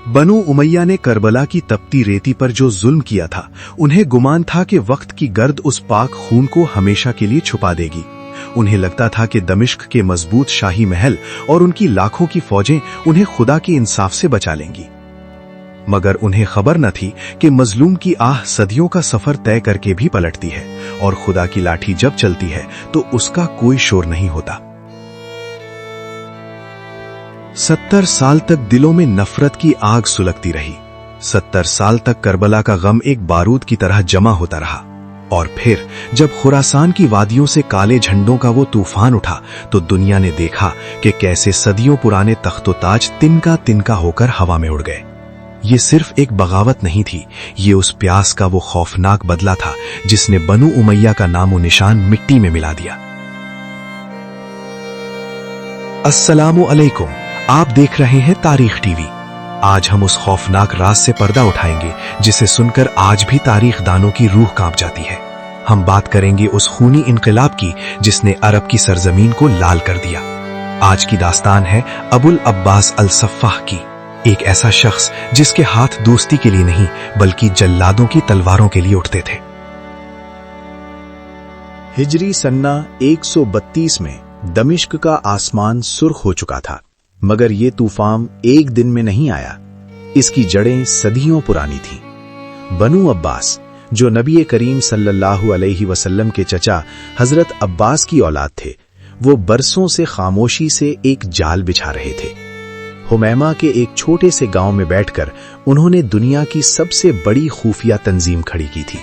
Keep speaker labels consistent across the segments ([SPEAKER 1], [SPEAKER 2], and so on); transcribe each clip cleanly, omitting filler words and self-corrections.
[SPEAKER 1] बनु उमैया ने करबला की तपती रेती पर जो जुल्म किया था, उन्हें गुमान था कि वक्त की गर्द उस पाक खून को हमेशा के लिए छुपा देगी। उन्हें लगता था कि दमिश्क के मजबूत शाही महल और उनकी लाखों की फौजें उन्हें खुदा के इंसाफ से बचा लेंगी, मगर उन्हें खबर न थी कि मजलूम की आह सदियों का सफर तय करके भी पलटती है, और खुदा की लाठी जब चलती है तो उसका कोई शोर नहीं होता। 70 साल तक दिलों में नफरत की आग सुलगती रही। 70 साल तक करबला का गम एक बारूद की तरह जमा होता रहा, और फिर जब खुरासान की वादियों से काले झंडों का वो तूफान उठा तो दुनिया ने देखा कि कैसे सदियों पुराने तख्तो-ताज तिनका तिनका होकर हवा में उड़ गए। ये सिर्फ एक बगावत नहीं थी, ये उस प्यास का वो खौफनाक बदला था जिसने बनु उमैया का नामो निशान मिट्टी में मिला दिया। अस्सलामु अलैकुम, आप देख रहे हैं तारीख टीवी। आज हम उस खौफनाक राज से पर्दा उठाएंगे जिसे सुनकर आज भी तारीख दानों की रूह कांप जाती है। हम बात करेंगे उस खूनी इनकलाब की जिसने अरब की सरजमीन को लाल कर दिया। आज की दास्तान है अबुल अब्बास अल सफ़ाह की, एक ऐसा शख्स जिसके हाथ दोस्ती के लिए नहीं बल्कि जल्लादों की तलवारों के लिए उठते थे।
[SPEAKER 2] हिजरी सन्ना 132 में दमिश्क का आसमान सुर्ख हो चुका था, मगर ये तूफान एक दिन में नहीं आया। इसकी जड़ें सदियों पुरानी थीं। बनु अब्बास, जो नबी करीम सल्लल्लाहु अलैहि वसल्लम के चचा हजरत अब्बास की औलाद थे, वो बरसों से खामोशी से एक जाल बिछा रहे थे। हुमैमा के एक छोटे से गांव में बैठकर उन्होंने दुनिया की सबसे बड़ी खुफिया तंजीम खड़ी की थी।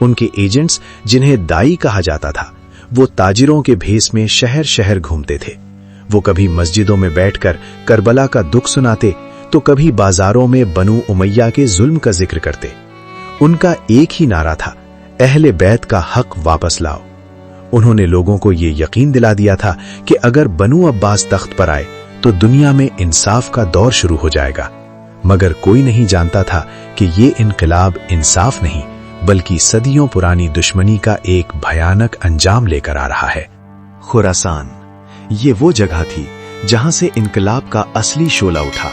[SPEAKER 2] उनके एजेंट्स, जिन्हें दाई कहा जाता था, वो ताजिरों के भेस में शहर शहर घूमते थे। वो कभी मस्जिदों में बैठकर करबला का दुख सुनाते तो कभी बाजारों में बनु उमैया के जुल्म का जिक्र करते। उनका एक ही नारा था, अहले बैत का हक वापस लाओ। उन्होंने लोगों को ये यकीन दिला दिया था कि अगर बनु अब्बास तख्त पर आए तो दुनिया में इंसाफ का दौर शुरू हो जाएगा, मगर कोई नहीं जानता था कि ये इनकलाब इंसाफ नहीं बल्कि सदियों पुरानी दुश्मनी का एक भयानक अंजाम लेकर आ रहा है।
[SPEAKER 1] खुरासान, ये वो जगह थी जहां से इनकलाब का असली शोला उठा।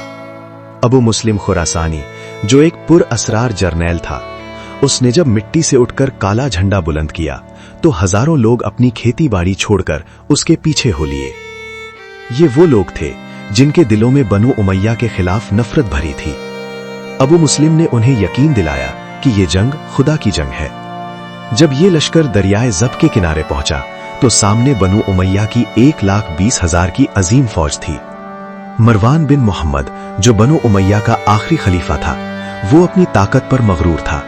[SPEAKER 1] अबू मुस्लिम खुरासानी, जो एक पुरअसरार जर्नैल था, उसने जब मिट्टी से उठकर काला झंडा बुलंद किया तो हजारों लोग अपनी खेती बाड़ी छोड़कर उसके पीछे हो लिए। ये वो लोग थे जिनके दिलों में बनु उमैया के खिलाफ नफरत भरी थी। अबू मुस्लिम ने उन्हें यकीन दिलाया कि ये जंग खुदा की जंग है। जब ये लश्कर दरियाए ज़ब के किनारे पहुंचा तो सामने बनु उमैया की 1,20,000 की अजीम फौज थी। मरवान बिन मोहम्मद, जो बनु उमैया का आखिरी खलीफा था, वो अपनी ताकत पर मगरूर था,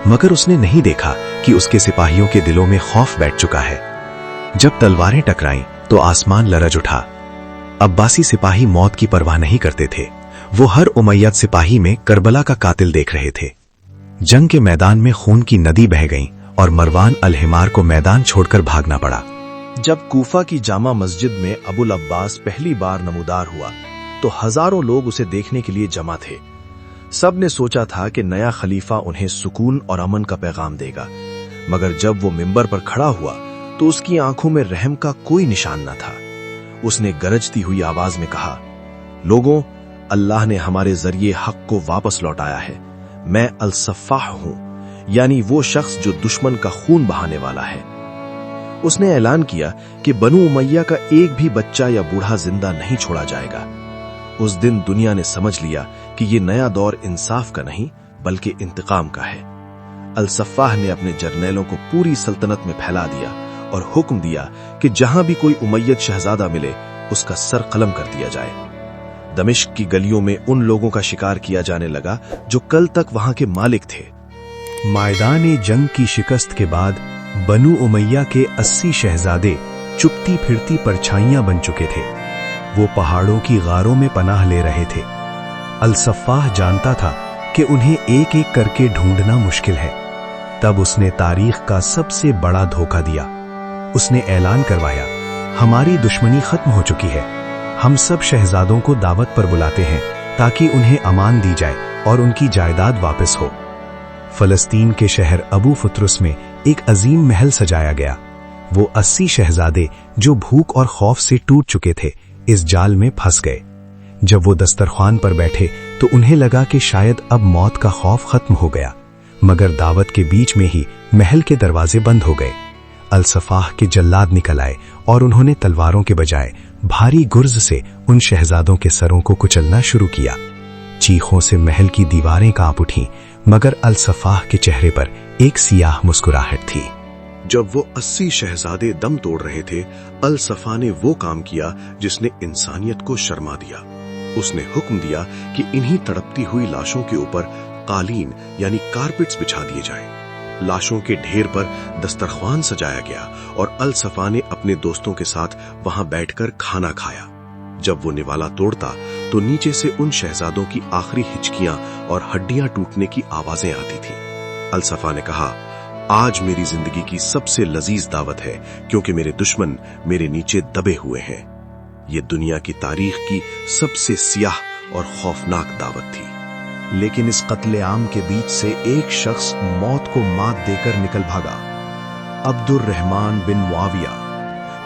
[SPEAKER 1] मगर उसने नहीं देखा कि उसके सिपाहियों के दिलों में खौफ बैठ चुका है। जब तलवारें टकराईं तो आसमान लरज उठा। अब्बासी सिपाही मौत की परवाह नहीं करते थे। वो हर उमैयद सिपाही में करबला का कातिल देख रहे थे। जंग के मैदान में खून की नदी बह गई और मरवान अल हिमार को मैदान छोड़कर भागना पड़ा।
[SPEAKER 2] जब कूफा की जामा मस्जिद में अबुल अब्बास पहली बार नमूदार हुआ तो हजारों लोग उसे देखने के लिए जमा थे। सब ने सोचा था कि नया खलीफा उन्हें सुकून और अमन का पैगाम देगा, मगर जब वो मिंबर पर खड़ा हुआ तो उसकी आंखों में रहम का कोई निशान न था। उसने गरजती हुई आवाज में कहा, लोगों, अल्लाह ने हमारे जरिए हक को वापस लौटाया है। मैं अल सफ़ाह हूं, यानी वो शख्स जो दुश्मन का खून बहाने वाला है। उसने ऐलान किया कि बनु उमैया का एक भी बच्चा या बूढ़ा जिंदा नहीं छोड़ा जाएगा। उस दिन दुनिया ने समझ लिया कि ये नया दौर इंसाफ का नहीं बल्कि इंतकाम का है। अल सफ़ाह ने अपने जर्नैलों को पूरी सल्तनत में फैला दिया और हुक्म दिया कि जहां भी कोई उमैयद शहजादा मिले उसका सर कलम कर दिया जाए। दमिश्क की गलियों में उन लोगों का शिकार किया जाने लगा जो कल तक वहां के मालिक थे।
[SPEAKER 1] मैदान जंग की शिकस्त के बाद बनु उमैया के 80 शहजादे चुपती फिरती परछाइयां बन चुके थे। वो पहाड़ों की गारों में पनाह ले रहे थे। अल सफ़ाह जानता था कि उन्हें एक एक करके ढूंढना मुश्किल है। तब उसने तारीख का सबसे बड़ा धोखा दिया। उसने ऐलान करवाया, हमारी दुश्मनी खत्म हो चुकी है। हम सब शहजादों को दावत पर बुलाते हैं ताकि उन्हें अमान दी जाए और उनकी जायदाद वापस हो। फलस्तीन के शहर अबू फुतरुस में एक अजीम महल सजाया गया। वो 80 शहजादे जो भूख और खौफ से टूट चुके थे, इस जाल में फंस गए। जब वो दस्तरखान पर बैठे तो उन्हें लगा कि शायद अब मौत का खौफ खत्म हो गया, मगर दावत के बीच में ही महल के दरवाजे बंद हो गए। अलसफाह के जल्लाद निकल आए और उन्होंने तलवारों के बजाय भारी गुर्ज से उन शहजादों के सरों को कुचलना शुरू किया। चीखों से महल की दीवारें कांप उठीं, मगर अलसफाह के चेहरे पर एक सियाह मुस्कुराहट थी।
[SPEAKER 3] जब वो 80 शहजादे दम तोड़ रहे थे, अलसफा ने वो काम किया जिसने इंसानियत को शर्मा दिया। उसने हुक्म दिया कि इन्हीं तड़पती हुई लाशों के ऊपर कालीन यानी कारपेट्स बिछा दिए जाएं। लाशों के ढेर पर दस्तरख्वान सजाया गया और अलसफा ने अपने दोस्तों के साथ वहां बैठकर खाना खाया। जब वो निवाला तोड़ता तो नीचे से उन शहजादों की आखिरी हिचकियां और हड्डियां टूटने की आवाजें आती थीं। अलसफा ने कहा, आज मेरी जिंदगी की सबसे लजीज दावत है, क्योंकि मेरे दुश्मन मेरे नीचे दबे हुए हैं। ये दुनिया की तारीख की सबसे सियाह और खौफनाक दावत थी।
[SPEAKER 2] लेकिन इस कत्ले आम के बीच से एक शख्स मौत को मात देकर निकल भागा, अब्दुर्रहमान बिन मुआविया।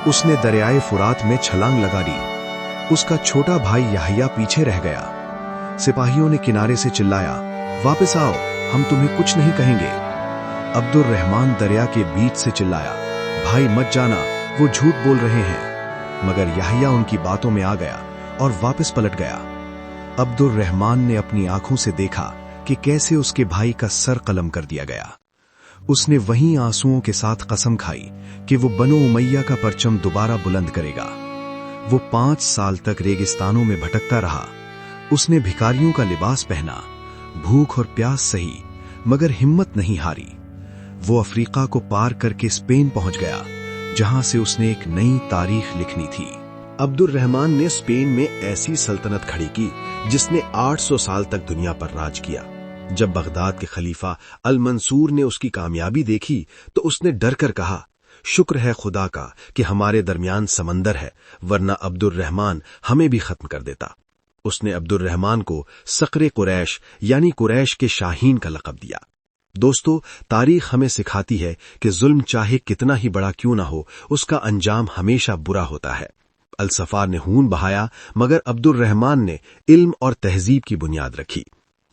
[SPEAKER 2] उसने दरियाए फुरात में छलांग लगा दी। उसका छोटा भाई याहिया पीछे रह गया। सिपाहियों ने किनारे से चिल्लाया, वापस आओ, हम तुम्हें कुछ नहीं कहेंगे। अब्दुर्रहमान दरिया के बीच से चिल्लाया, भाई मत जाना, वो झूठ बोल रहे हैं। मगर याहिया उनकी बातों में आ गया और वापस पलट गया। अब्दुर्रहमान ने अपनी आंखों से देखा कि कैसे उसके भाई का सर कलम कर दिया गया। उसने वहीं आंसुओं के साथ कसम खाई कि वो बनो उमैया का परचम दोबारा बुलंद करेगा। वो 5 साल तक रेगिस्तानों में भटकता रहा। उसने भिखारियों का लिबास पहना, भूख और प्यास सही, मगर हिम्मत नहीं हारी। वो अफ्रीका को पार करके स्पेन पहुंच गया, जहां से उसने एक नई तारीख लिखनी थी।
[SPEAKER 3] अब्दुर्रहमान ने स्पेन में ऐसी सल्तनत खड़ी की जिसने 800 साल तक दुनिया पर राज किया। जब बगदाद के खलीफा अल मंसूर ने उसकी कामयाबी देखी तो उसने डर कर कहा, शुक्र है खुदा का कि हमारे दरमियान समंदर है, वरना अब्दुर्रहमान हमें भी खत्म कर देता। उसने अब्दुर्रहमान को सकरे कुरैश यानी कुरैश के शाहीन का लक़ब दिया। दोस्तों, तारीख हमें सिखाती है कि जुल्म चाहे कितना ही बड़ा क्यों ना हो, उसका अंजाम हमेशा बुरा होता है। अलसफा ने खून बहाया, मगर अब्दुर्रहमान ने इल्म और तहजीब की बुनियाद रखी।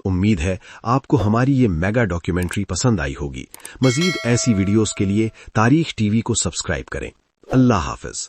[SPEAKER 3] उम्मीद है आपको हमारी ये मेगा डॉक्यूमेंट्री पसंद आई होगी। मजीद ऐसी वीडियोस के लिए तारीख टीवी को सब्सक्राइब करें। अल्लाह हाफिज।